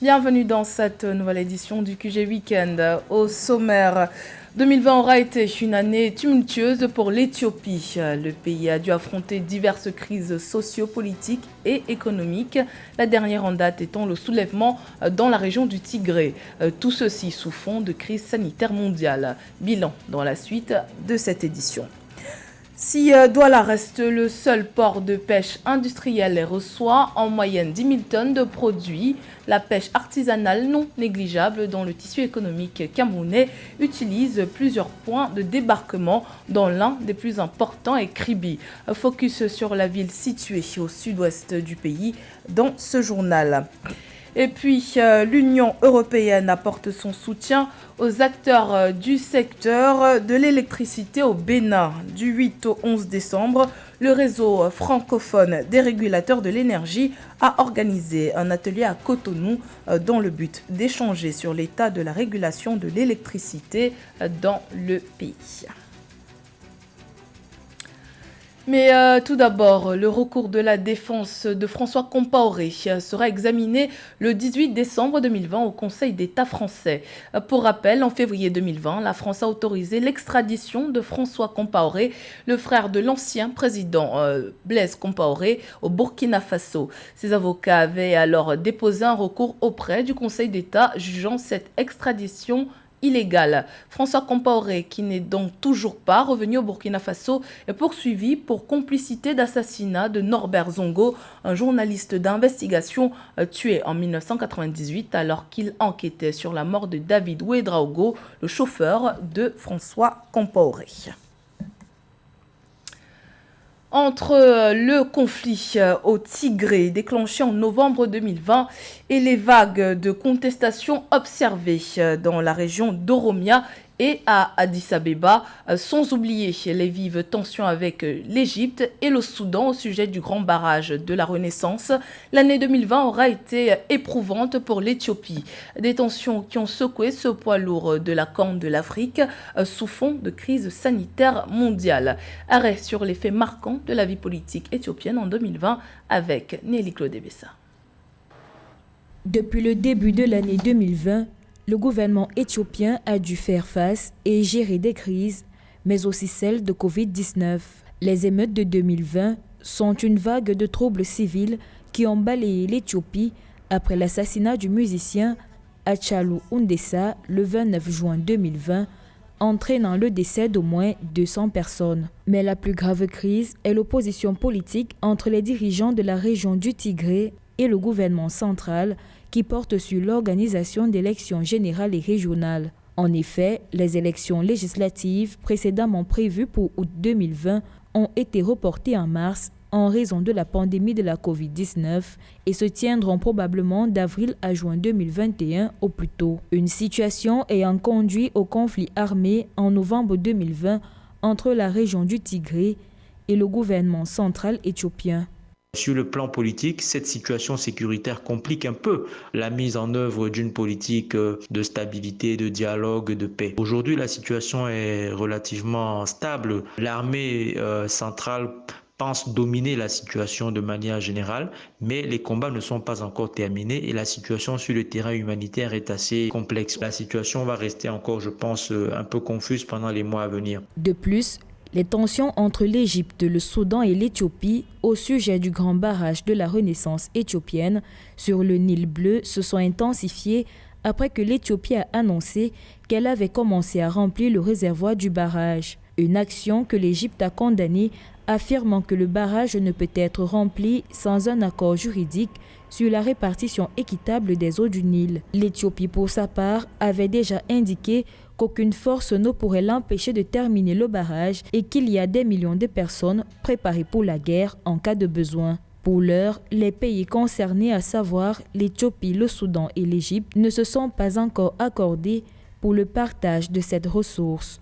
Bienvenue dans cette nouvelle édition du QG Weekend. Au sommaire, 2020 aura été une année tumultueuse pour l'Éthiopie. Le pays a dû affronter diverses crises socio-politiques et économiques, la dernière en date étant le soulèvement dans la région du Tigré. Tout ceci sous fond de crise sanitaire mondiale. Bilan dans la suite de cette édition. Si Douala reste le seul port de pêche industriel et reçoit en moyenne 10 000 tonnes de produits, la pêche artisanale non négligeable dans le tissu économique camerounais utilise plusieurs points de débarquement, dont l'un des plus importants est Kribi. Focus sur la ville située au sud-ouest du pays dans ce journal. Et puis, l'Union européenne apporte son soutien aux acteurs du secteur de l'électricité au Bénin. Du 8 au 11 décembre, le réseau francophone des régulateurs de l'énergie a organisé un atelier à Cotonou dans le but d'échanger sur l'état de la régulation de l'électricité dans le pays. Mais tout d'abord, le recours de la défense de François Compaoré sera examiné le 18 décembre 2020 au Conseil d'État français. Pour rappel, en février 2020, la France a autorisé l'extradition de François Compaoré, le frère de l'ancien président Blaise Compaoré, au Burkina Faso. Ses avocats avaient alors déposé un recours auprès du Conseil d'État jugeant cette extradition illégale. François Compaoré, qui n'est donc toujours pas revenu au Burkina Faso, est poursuivi pour complicité d'assassinat de Norbert Zongo, un journaliste d'investigation tué en 1998 alors qu'il enquêtait sur la mort de David Ouedraogo, le chauffeur de François Compaoré. Entre le conflit au Tigré déclenché en novembre 2020 et les vagues de contestation observées dans la région d'Oromia et à Addis Abeba, sans oublier les vives tensions avec l'Égypte et le Soudan au sujet du grand barrage de la Renaissance, l'année 2020 aura été éprouvante pour l'Éthiopie. Des tensions qui ont secoué ce poids lourd de la Corne de l'Afrique sous fond de crise sanitaire mondiale. Arrêt sur les faits marquants de la vie politique éthiopienne en 2020 avec Nelly Claude Bessa. Depuis le début de l'année 2020, le gouvernement éthiopien a dû faire face et gérer des crises, mais aussi celles de Covid-19. Les émeutes de 2020 sont une vague de troubles civils qui ont balayé l'Éthiopie après l'assassinat du musicien Hachalu Hundessa le 29 juin 2020, entraînant le décès d'au moins 200 personnes. Mais la plus grave crise est l'opposition politique entre les dirigeants de la région du Tigré et le gouvernement central qui porte sur l'organisation d'élections générales et régionales. En effet, les élections législatives précédemment prévues pour août 2020 ont été reportées en mars en raison de la pandémie de la Covid-19 et se tiendront probablement d'avril à juin 2021 au plus tôt. Une situation ayant conduit au conflit armé en novembre 2020 entre la région du Tigré et le gouvernement central éthiopien. Sur le plan politique, cette situation sécuritaire complique un peu la mise en œuvre d'une politique de stabilité, de dialogue, de paix. Aujourd'hui, la situation est relativement stable. L'armée centrale pense dominer la situation de manière générale, mais les combats ne sont pas encore terminés et la situation sur le terrain humanitaire est assez complexe. La situation va rester encore, je pense, un peu confuse pendant les mois à venir. De plus, les tensions entre l'Égypte, le Soudan et l'Éthiopie au sujet du grand barrage de la Renaissance éthiopienne sur le Nil bleu se sont intensifiées après que l'Éthiopie a annoncé qu'elle avait commencé à remplir le réservoir du barrage. Une action que l'Égypte a condamnée, affirmant que le barrage ne peut être rempli sans un accord juridique sur la répartition équitable des eaux du Nil. L'Éthiopie, pour sa part, avait déjà indiqué qu'aucune force ne pourrait l'empêcher de terminer le barrage et qu'il y a des millions de personnes préparées pour la guerre en cas de besoin. Pour l'heure, les pays concernés, à savoir l'Éthiopie, le Soudan et l'Égypte, ne se sont pas encore accordés pour le partage de cette ressource.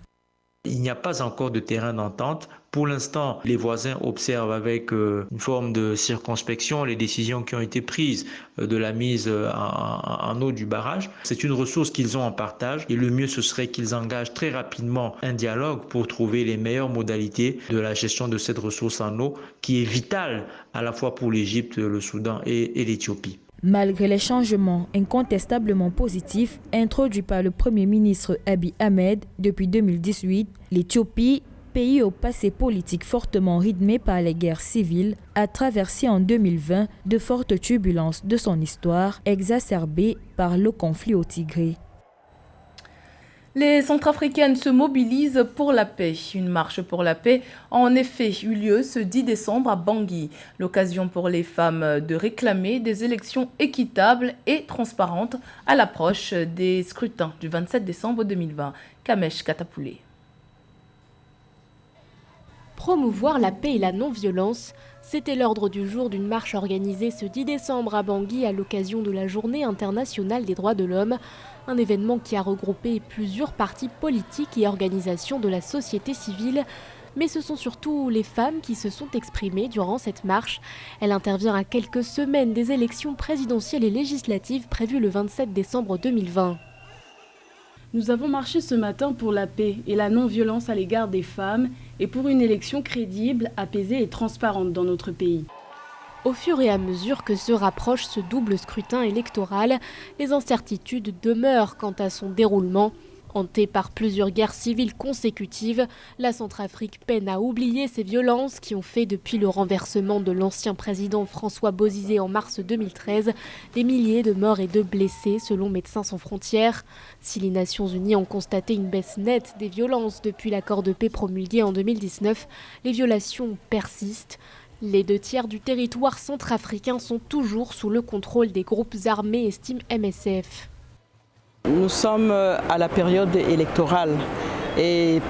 Il n'y a pas encore de terrain d'entente. Pour l'instant, les voisins observent avec une forme de circonspection les décisions qui ont été prises de la mise en eau du barrage. C'est une ressource qu'ils ont en partage et le mieux ce serait qu'ils engagent très rapidement un dialogue pour trouver les meilleures modalités de la gestion de cette ressource en eau qui est vitale à la fois pour l'Égypte, le Soudan et l'Éthiopie. Malgré les changements incontestablement positifs introduits par le Premier ministre Abiy Ahmed depuis 2018, l'Éthiopie, pays au passé politique fortement rythmé par les guerres civiles, a traversé en 2020 de fortes turbulences de son histoire, exacerbées par le conflit au Tigré. Les Centrafricaines se mobilisent pour la paix. Une marche pour la paix a en effet eu lieu ce 10 décembre à Bangui. L'occasion pour les femmes de réclamer des élections équitables et transparentes à l'approche des scrutins du 27 décembre 2020. Kamesh Katapoulé. Promouvoir la paix et la non-violence, c'était l'ordre du jour d'une marche organisée ce 10 décembre à Bangui à l'occasion de la Journée internationale des droits de l'homme, un événement qui a regroupé plusieurs partis politiques et organisations de la société civile. Mais ce sont surtout les femmes qui se sont exprimées durant cette marche. Elle intervient à quelques semaines des élections présidentielles et législatives prévues le 27 décembre 2020. Nous avons marché ce matin pour la paix et la non-violence à l'égard des femmes et pour une élection crédible, apaisée et transparente dans notre pays. Au fur et à mesure que se rapproche ce double scrutin électoral, les incertitudes demeurent quant à son déroulement. Hantée par plusieurs guerres civiles consécutives, la Centrafrique peine à oublier ces violences qui ont fait depuis le renversement de l'ancien président François Bozizé en mars 2013 des milliers de morts et de blessés selon Médecins sans frontières. Si les Nations Unies ont constaté une baisse nette des violences depuis l'accord de paix promulgué en 2019, les violations persistent. Les 2/3 du territoire centrafricain sont toujours sous le contrôle des groupes armés, estime MSF. Nous sommes à la période électorale et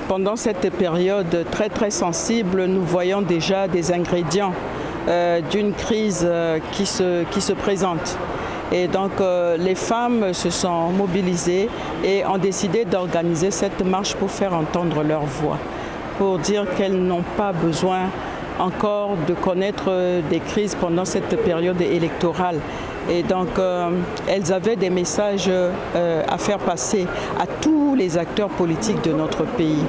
pendant cette période très sensible, nous voyons déjà des ingrédients d'une crise qui se présente. Et donc les femmes se sont mobilisées et ont décidé d'organiser cette marche pour faire entendre leur voix, pour dire qu'elles n'ont pas besoin encore de connaître des crises pendant cette période électorale. Et donc, elles avaient des messages à faire passer à tous les acteurs politiques de notre pays.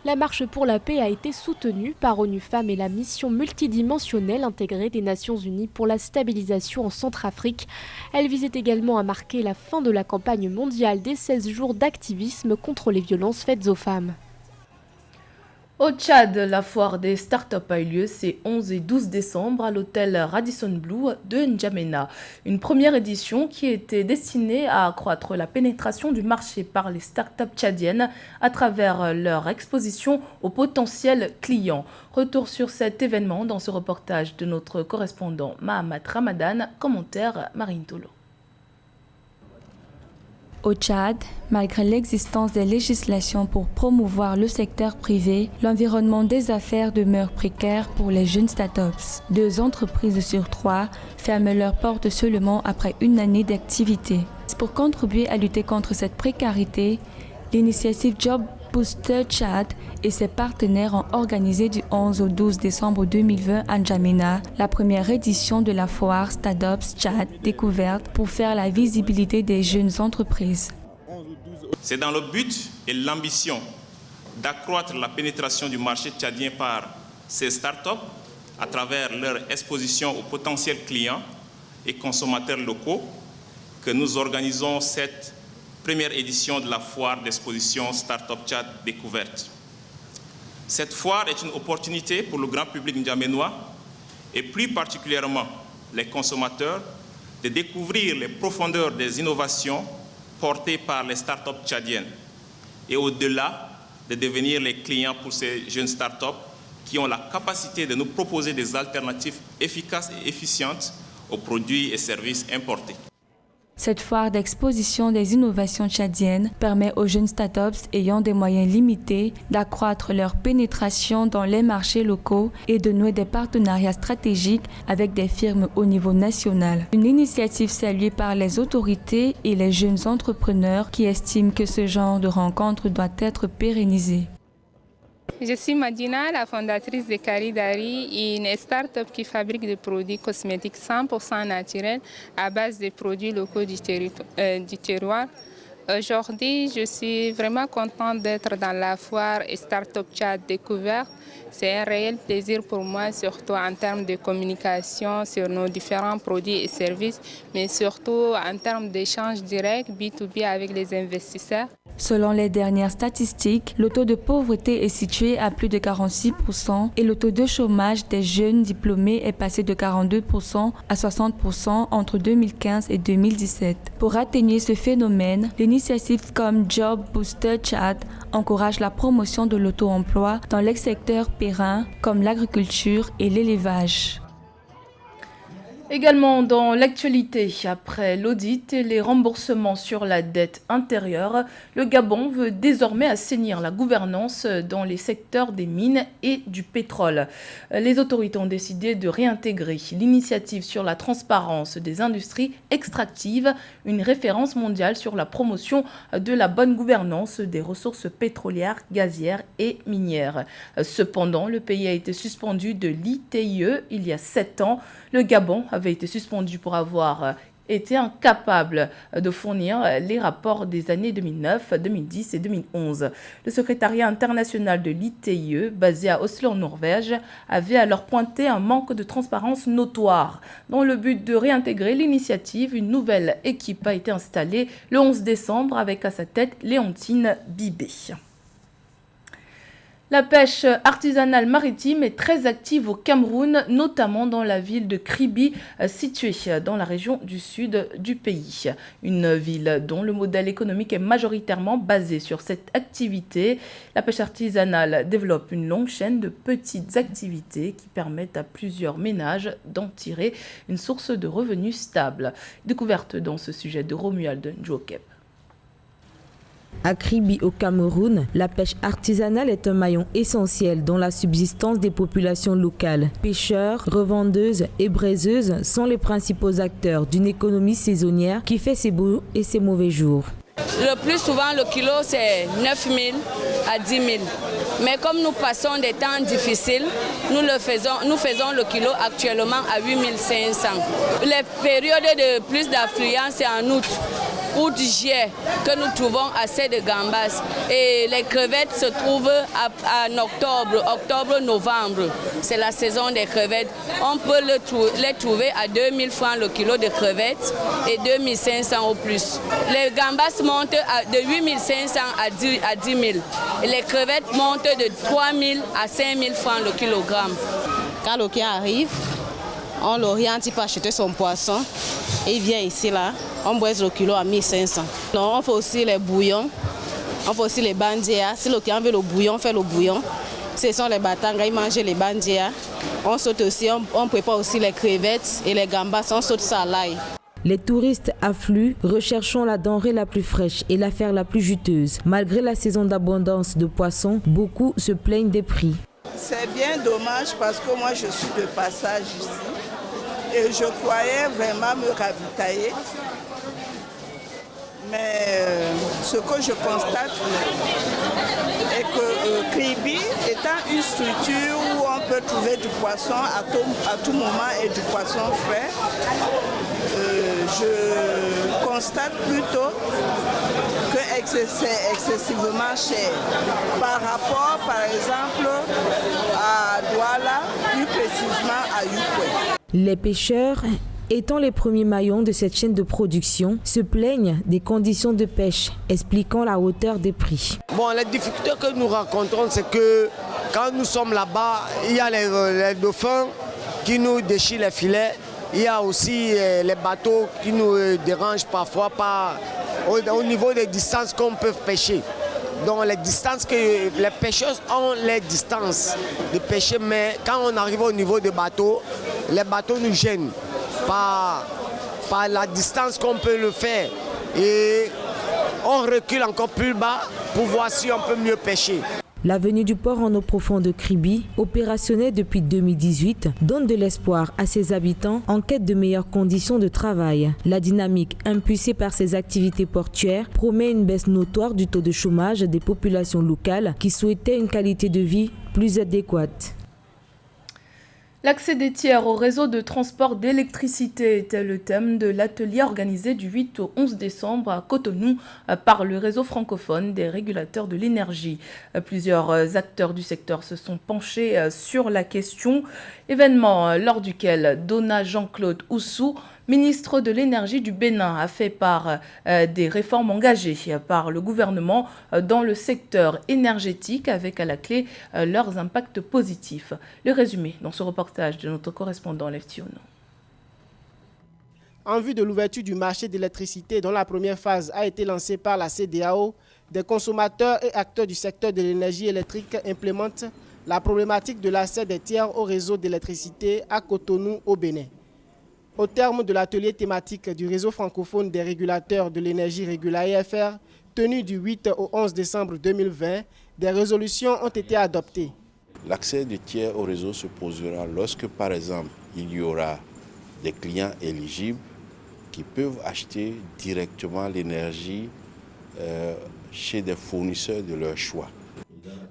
La marche pour la paix a été soutenue par ONU Femmes et la mission multidimensionnelle intégrée des Nations Unies pour la stabilisation en Centrafrique. Elle visait également à marquer la fin de la campagne mondiale des 16 jours d'activisme contre les violences faites aux femmes. Au Tchad, la foire des startups a eu lieu ces 11 et 12 décembre à l'hôtel Radisson Blu de N'Djamena. Une première édition qui était destinée à accroître la pénétration du marché par les startups tchadiennes à travers leur exposition aux potentiels clients. Retour sur cet événement dans ce reportage de notre correspondant Mahamat Ramadan, commentaire Marine Tolo. Au Tchad, malgré l'existence des législations pour promouvoir le secteur privé, l'environnement des affaires demeure précaire pour les jeunes startups. 2 entreprises sur 3 ferment leurs portes seulement après une année d'activité. Pour contribuer à lutter contre cette précarité, l'initiative Job Booster Tchad et ses partenaires ont organisé du 11 au 12 décembre 2020 à N'Djamena la première édition de la foire Startups Tchad découverte pour faire la visibilité des jeunes entreprises. C'est dans le but et l'ambition d'accroître la pénétration du marché tchadien par ces startups à travers leur exposition aux potentiels clients et consommateurs locaux que nous organisons cette première édition de la foire d'exposition Startup Tchad découverte. Cette foire est une opportunité pour le grand public ndjamenois et plus particulièrement les consommateurs de découvrir les profondeurs des innovations portées par les startups tchadiennes et au-delà de devenir les clients pour ces jeunes startups qui ont la capacité de nous proposer des alternatives efficaces et efficientes aux produits et services importés. Cette foire d'exposition des innovations tchadiennes permet aux jeunes startups ayant des moyens limités d'accroître leur pénétration dans les marchés locaux et de nouer des partenariats stratégiques avec des firmes au niveau national. Une initiative saluée par les autorités et les jeunes entrepreneurs qui estiment que ce genre de rencontre doit être pérennisé. Je suis Madina, la fondatrice de Caridari, une start-up qui fabrique des produits cosmétiques 100% naturels à base de produits locaux du terroir. Aujourd'hui, je suis vraiment contente d'être dans la foire Startup Tchad Découverte. C'est un réel plaisir pour moi, surtout en termes de communication sur nos différents produits et services, mais surtout en termes d'échanges directs B2B avec les investisseurs. Selon les dernières statistiques, le taux de pauvreté est situé à plus de 46% et le taux de chômage des jeunes diplômés est passé de 42% à 60% entre 2015 et 2017. Pour atténuer ce phénomène, l'initiative comme Job Booster Tchad encourage la promotion de l'auto-emploi dans les secteurs périns comme l'agriculture et l'élevage. Également dans l'actualité, après l'audit et les remboursements sur la dette intérieure, le Gabon veut désormais assainir la gouvernance dans les secteurs des mines et du pétrole. Les autorités ont décidé de réintégrer l'initiative sur la transparence des industries extractives, une référence mondiale sur la promotion de la bonne gouvernance des ressources pétrolières, gazières et minières. Cependant, le pays a été suspendu de l'ITIE il y a 7 ans. Le Gabon avait été suspendu pour avoir été incapable de fournir les rapports des années 2009, 2010 et 2011. Le secrétariat international de l'ITIE, basé à Oslo en Norvège, avait alors pointé un manque de transparence notoire. Dans le but de réintégrer l'initiative, une nouvelle équipe a été installée le 11 décembre avec à sa tête Léontine Bibé. La pêche artisanale maritime est très active au Cameroun, notamment dans la ville de Kribi, située dans la région du sud du pays. Une ville dont le modèle économique est majoritairement basé sur cette activité. La pêche artisanale développe une longue chaîne de petites activités qui permettent à plusieurs ménages d'en tirer une source de revenus stable. Découverte dans ce sujet de Romuald Njokep. À Kribi au Cameroun, la pêche artisanale est un maillon essentiel dans la subsistance des populations locales. Pêcheurs, revendeuses et braiseuses sont les principaux acteurs d'une économie saisonnière qui fait ses beaux et ses mauvais jours. Le plus souvent, le kilo, c'est 9 000 à 10 000. Mais comme nous passons des temps difficiles, nous faisons le kilo actuellement à 8 500. Les périodes de plus d'affluence, c'est en août. Août-juillet que nous trouvons assez de gambas et les crevettes se trouvent en octobre-novembre. C'est la saison des crevettes. On peut les trouver à 2000 francs le kilo de crevettes et 2500 au plus. Les gambas montent de 8500 à 10 000 et les crevettes montent de 3000 à 5000 francs le kilogramme. Quand le client arrive, on l'oriente pour acheter son poisson et il vient ici là. On braise le kilo à 1500. On fait aussi les bouillons, on fait aussi les bandias. Si le client veut le bouillon, on fait le bouillon. Ce sont les batangas, ils mangent les bandias. On saute aussi, on prépare aussi les crevettes et les gambas, on saute ça à l'ail. Les touristes affluent, recherchant la denrée la plus fraîche et l'affaire la plus juteuse. Malgré la saison d'abondance de poissons, beaucoup se plaignent des prix. C'est bien dommage parce que moi je suis de passage ici et je croyais vraiment me ravitailler. Mais ce que je constate est que Kribi étant une structure où on peut trouver du poisson à tout moment et du poisson frais, je constate plutôt que c'est excessivement cher. Par rapport par exemple à Douala, plus précisément à Yukwe. Les pêcheurs, étant les premiers maillons de cette chaîne de production, se plaignent des conditions de pêche, expliquant la hauteur des prix. Bon, les difficultés que nous rencontrons, c'est que quand nous sommes là-bas, il y a les dauphins qui nous déchirent les filets. Il y a aussi les bateaux qui nous dérangent parfois au niveau des distances qu'on peut pêcher. Donc les distances que les pêcheurs ont les distances de pêcher, mais quand on arrive au niveau des bateaux, les bateaux nous gênent par la distance qu'on peut le faire. Et on recule encore plus bas pour voir si on peut mieux pêcher. L'avenue du port en eau profonde de Kribi, opérationnelle depuis 2018, donne de l'espoir à ses habitants en quête de meilleures conditions de travail. La dynamique impulsée par ces activités portuaires promet une baisse notoire du taux de chômage des populations locales qui souhaitaient une qualité de vie plus adéquate. L'accès des tiers au réseau de transport d'électricité était le thème de l'atelier organisé du 8 au 11 décembre à Cotonou par le réseau francophone des régulateurs de l'énergie. Plusieurs acteurs du secteur se sont penchés sur la question, événement lors duquel Dona Jean-Claude Oussou, ministre de l'énergie du Bénin, a fait part des réformes engagées par le gouvernement dans le secteur énergétique avec à la clé leurs impacts positifs. Le résumé dans ce reportage de notre correspondant Leftiono. En vue de l'ouverture du marché d'électricité dont la première phase a été lancée par la CEDEAO, des consommateurs et acteurs du secteur de l'énergie électrique implémentent la problématique de l'accès des tiers au réseau d'électricité à Cotonou au Bénin. Au terme de l'atelier thématique du réseau francophone des régulateurs de l'énergie Régula EFR, tenu du 8 au 11 décembre 2020, des résolutions ont été adoptées. L'accès des tiers au réseau se posera lorsque, par exemple, il y aura des clients éligibles qui peuvent acheter directement l'énergie chez des fournisseurs de leur choix.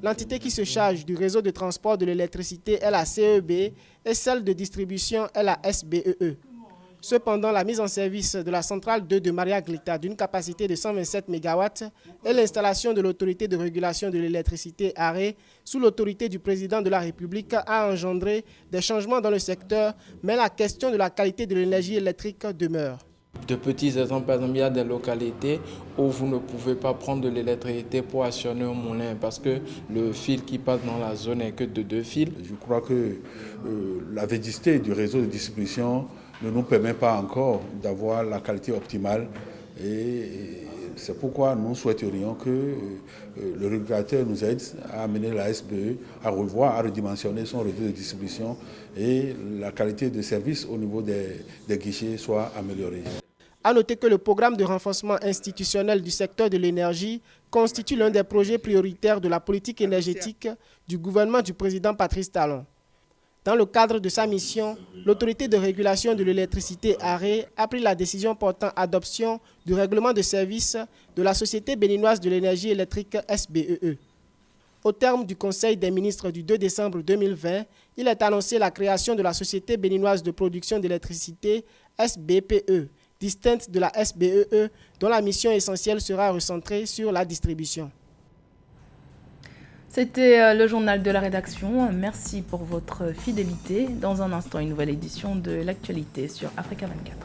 L'entité qui se charge du réseau de transport de l'électricité est la CEB et celle de distribution est la SBEE. Cependant, la mise en service de la centrale 2 de Maria Glita d'une capacité de 127 MW et l'installation de l'autorité de régulation de l'électricité ARE sous l'autorité du président de la République a engendré des changements dans le secteur, mais la question de la qualité de l'énergie électrique demeure. De petits exemples, par exemple, il y a des localités où vous ne pouvez pas prendre de l'électricité pour actionner un moulin parce que le fil qui passe dans la zone n'est que de 2 fils. Je crois que la vétusté du réseau de distribution ne nous permet pas encore d'avoir la qualité optimale et c'est pourquoi nous souhaiterions que le régulateur nous aide à amener la SBE à revoir, à redimensionner son réseau de distribution et la qualité de service au niveau des guichets soit améliorée. À noter que le programme de renforcement institutionnel du secteur de l'énergie constitue l'un des projets prioritaires de la politique énergétique du gouvernement du président Patrice Talon. Dans le cadre de sa mission, l'autorité de régulation de l'électricité ARE a pris la décision portant adoption du règlement de service de la Société béninoise de l'énergie électrique SBEE. Au terme du Conseil des ministres du 2 décembre 2020, il est annoncé la création de la Société béninoise de production d'électricité SBPE, distincte de la SBEE, dont la mission essentielle sera recentrée sur la distribution. C'était le journal de la rédaction. Merci pour votre fidélité. Dans un instant, une nouvelle édition de l'actualité sur Africa 24.